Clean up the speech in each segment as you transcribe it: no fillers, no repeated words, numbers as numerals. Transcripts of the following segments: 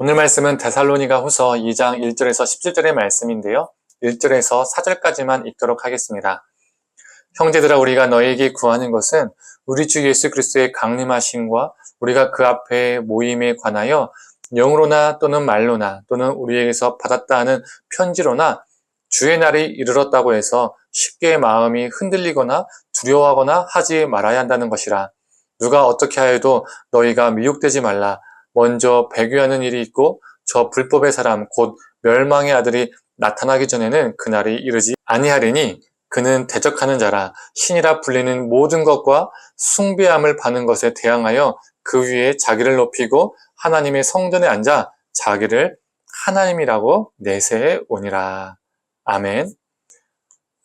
오늘 말씀은 데살로니가 후서 2장 1절에서 17절의 말씀인데요. 1절에서 4절까지만 읽도록 하겠습니다. 형제들아, 우리가 너희에게 구하는 것은 우리 주 예수 그리스도의 강림하심과 우리가 그 앞에 모임에 관하여 영으로나 또는 말로나 또는 우리에게서 받았다 하는 편지로나 주의 날이 이르렀다고 해서 쉽게 마음이 흔들리거나 두려워하거나 하지 말아야 한다는 것이라. 누가 어떻게 하여도 너희가 미혹되지 말라. 먼저 배교하는 일이 있고 저 불법의 사람 곧 멸망의 아들이 나타나기 전에는 그날이 이르지 아니하리니 그는 대적하는 자라. 신이라 불리는 모든 것과 숭배함을 받는 것에 대항하여 그 위에 자기를 높이고 하나님의 성전에 앉아 자기를 하나님이라고 내세해 오니라. 아멘.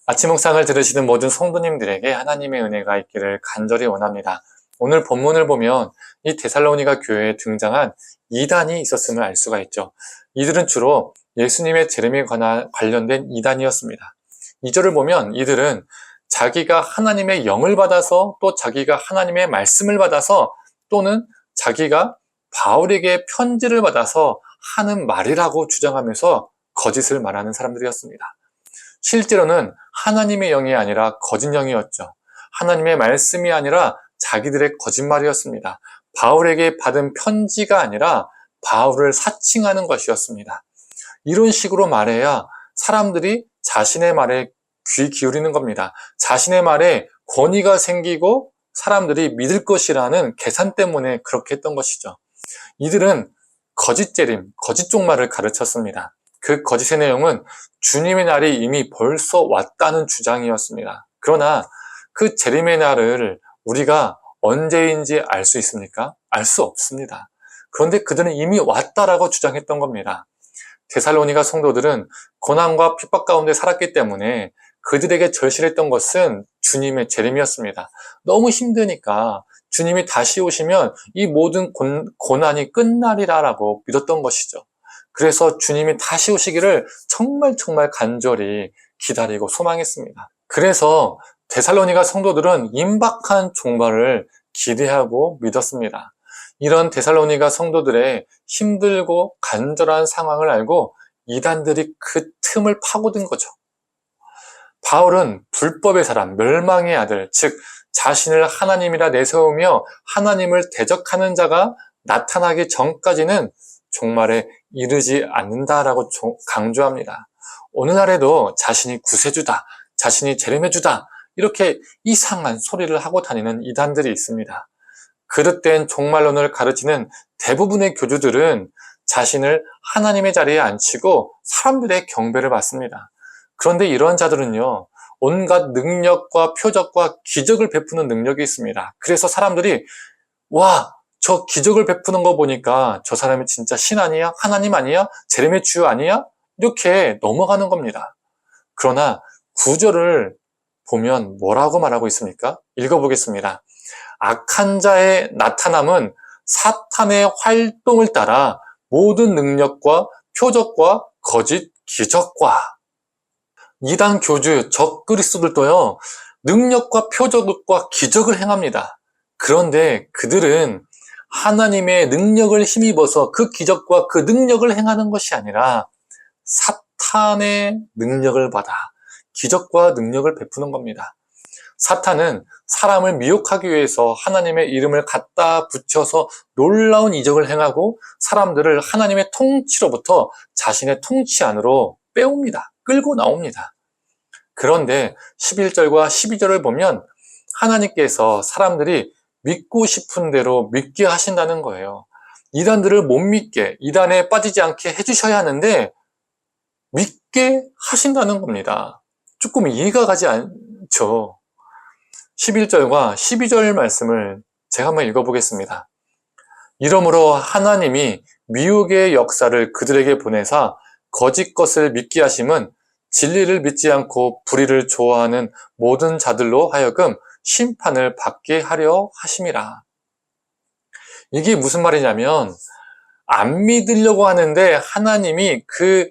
아침 묵상을 들으시는 모든 성도님들에게 하나님의 은혜가 있기를 간절히 원합니다. 오늘 본문을 보면 이 데살로니가 교회에 등장한 이단이 있었음을 알 수가 있죠. 이들은 주로 예수님의 재림에 관련된 이단이었습니다. 2절을 보면 이들은 자기가 하나님의 영을 받아서 또 자기가 하나님의 말씀을 받아서 또는 자기가 바울에게 편지를 받아서 하는 말이라고 주장하면서 거짓을 말하는 사람들이었습니다. 실제로는 하나님의 영이 아니라 거짓 영이었죠. 하나님의 말씀이 아니라 자기들의 거짓말이었습니다. 바울에게 받은 편지가 아니라 바울을 사칭하는 것이었습니다. 이런 식으로 말해야 사람들이 자신의 말에 귀 기울이는 겁니다. 자신의 말에 권위가 생기고 사람들이 믿을 것이라는 계산 때문에 그렇게 했던 것이죠. 이들은 거짓 재림, 거짓 종말을 가르쳤습니다. 그 거짓의 내용은 주님의 날이 이미 벌써 왔다는 주장이었습니다. 그러나 그 재림의 날을 우리가 언제인지 알 수 있습니까? 알 수 없습니다. 그런데 그들은 이미 왔다라고 주장했던 겁니다. 데살로니가 성도들은 고난과 핍박 가운데 살았기 때문에 그들에게 절실했던 것은 주님의 재림이었습니다. 너무 힘드니까 주님이 다시 오시면 이 모든 고난이 끝나리라라고 믿었던 것이죠. 그래서 주님이 다시 오시기를 정말 간절히 기다리고 소망했습니다. 그래서 데살로니가 성도들은 임박한 종말을 기대하고 믿었습니다. 이런 데살로니가 성도들의 힘들고 간절한 상황을 알고 이단들이 그 틈을 파고든 거죠. 바울은 불법의 사람, 멸망의 아들, 즉 자신을 하나님이라 내세우며 하나님을 대적하는 자가 나타나기 전까지는 종말에 이르지 않는다라고 강조합니다. 오늘날에도 자신이 구세주다, 자신이 재림해주다, 이렇게 이상한 소리를 하고 다니는 이단들이 있습니다. 그릇된 종말론을 가르치는 대부분의 교주들은 자신을 하나님의 자리에 앉히고 사람들의 경배를 받습니다. 그런데 이런 자들은요, 온갖 능력과 표적과 기적을 베푸는 능력이 있습니다. 그래서 사람들이 와, 저 기적을 베푸는 거 보니까 저 사람이 진짜 신 아니야? 하나님 아니야? 재림의 주 아니야? 이렇게 넘어가는 겁니다. 그러나 구절을 보면 뭐라고 말하고 있습니까? 읽어보겠습니다. 악한 자의 나타남은 사탄의 활동을 따라 모든 능력과 표적과 거짓 기적과 이단 교주 적그리스도들도요, 능력과 표적과 기적을 행합니다. 그런데 그들은 하나님의 능력을 힘입어서 그 기적과 그 능력을 행하는 것이 아니라 사탄의 능력을 받아 기적과 능력을 베푸는 겁니다. 사탄은 사람을 미혹하기 위해서 하나님의 이름을 갖다 붙여서 놀라운 이적을 행하고 사람들을 하나님의 통치로부터 자신의 통치 안으로 빼옵니다. 끌고 나옵니다. 그런데 11절과 12절을 보면 하나님께서 사람들이 믿고 싶은 대로 믿게 하신다는 거예요. 이단들을 못 믿게, 이단에 빠지지 않게 해주셔야 하는데 믿게 하신다는 겁니다. 조금 이해가 가지 않죠. 11절과 12절 말씀을 제가 한번 읽어보겠습니다. 이러므로 하나님이 미혹의 역사를 그들에게 보내사 거짓 것을 믿게 하심은 진리를 믿지 않고 불의를 좋아하는 모든 자들로 하여금 심판을 받게 하려 하심이라. 이게 무슨 말이냐면 안 믿으려고 하는데 하나님이 그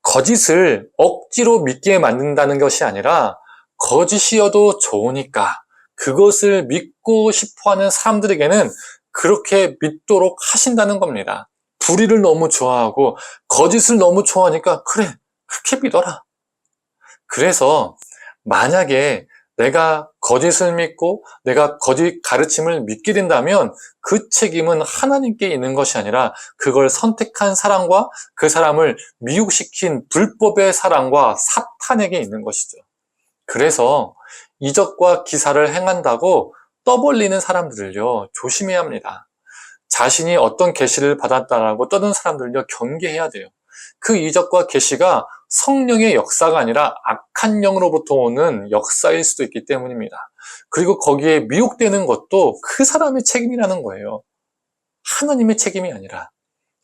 거짓을 억지로 믿게 만든다는 것이 아니라 거짓이어도 좋으니까 그것을 믿고 싶어하는 사람들에게는 그렇게 믿도록 하신다는 겁니다. 불의를 너무 좋아하고 거짓을 너무 좋아하니까 그래, 그렇게 믿어라. 그래서 만약에 내가 거짓을 믿고 내가 거짓 가르침을 믿게 된다면 그 책임은 하나님께 있는 것이 아니라 그걸 선택한 사람과 그 사람을 미혹시킨 불법의 사람과 사탄에게 있는 것이죠. 그래서 이적과 기사를 행한다고 떠벌리는 사람들을요, 조심해야 합니다. 자신이 어떤 계시를 받았다라고 떠든 사람들을요, 경계해야 돼요. 그 이적과 계시가 성령의 역사가 아니라 악한 영으로부터 오는 역사일 수도 있기 때문입니다. 그리고 거기에 미혹되는 것도 그 사람의 책임이라는 거예요. 하나님의 책임이 아니라.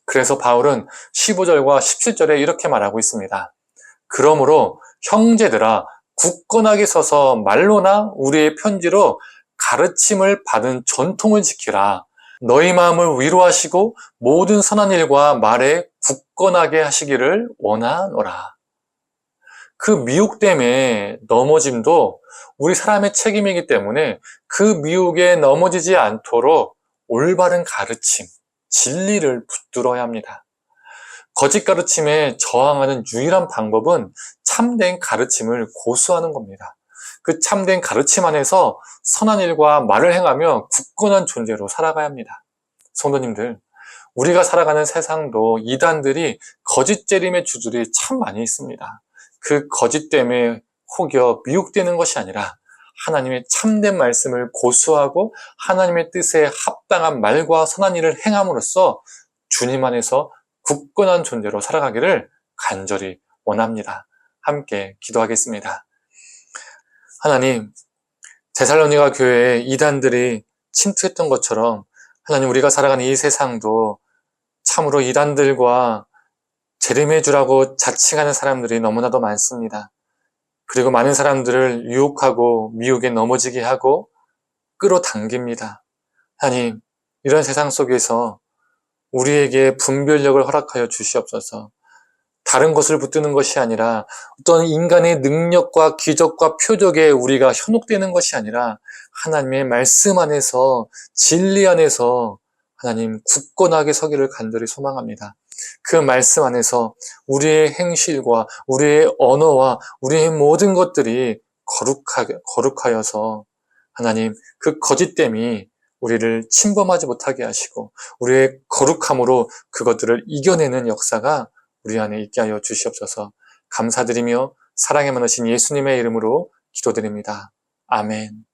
그래서 바울은 15절과 17절에 이렇게 말하고 있습니다. 그러므로 형제들아, 굳건하게 서서 말로나 우리의 편지로 가르침을 받은 전통을 지키라. 너희 마음을 위로하시고 모든 선한 일과 말에 굳건하게 하시기를 원하노라. 그 미혹됨에 넘어짐도 우리 사람의 책임이기 때문에 그 미혹에 넘어지지 않도록 올바른 가르침, 진리를 붙들어야 합니다. 거짓 가르침에 저항하는 유일한 방법은 참된 가르침을 고수하는 겁니다. 그 참된 가르침 안에서 선한 일과 말을 행하며 굳건한 존재로 살아가야 합니다. 성도님들, 우리가 살아가는 세상도 이단들이 거짓 재림의 주들이 참 많이 있습니다. 그 거짓 때문에 혹여 미혹되는 것이 아니라 하나님의 참된 말씀을 고수하고 하나님의 뜻에 합당한 말과 선한 일을 행함으로써 주님 안에서 굳건한 존재로 살아가기를 간절히 원합니다. 함께 기도하겠습니다. 하나님, 데살로니가 교회에 이단들이 침투했던 것처럼 하나님, 우리가 살아가는 이 세상도 참으로 이단들과 재림해주라고 자칭하는 사람들이 너무나도 많습니다. 그리고 많은 사람들을 유혹하고 미혹에 넘어지게 하고 끌어당깁니다. 하나님, 이런 세상 속에서 우리에게 분별력을 허락하여 주시옵소서. 다른 것을 붙드는 것이 아니라 어떤 인간의 능력과 기적과 표적에 우리가 현혹되는 것이 아니라 하나님의 말씀 안에서, 진리 안에서 하나님 굳건하게 서기를 간절히 소망합니다. 그 말씀 안에서 우리의 행실과 우리의 언어와 우리의 모든 것들이 거룩하여서 하나님, 그 거짓됨이 우리를 침범하지 못하게 하시고 우리의 거룩함으로 그것들을 이겨내는 역사가 우리 안에 있게 하여 주시옵소서. 감사드리며 사랑에 많으신 예수님의 이름으로 기도드립니다. 아멘.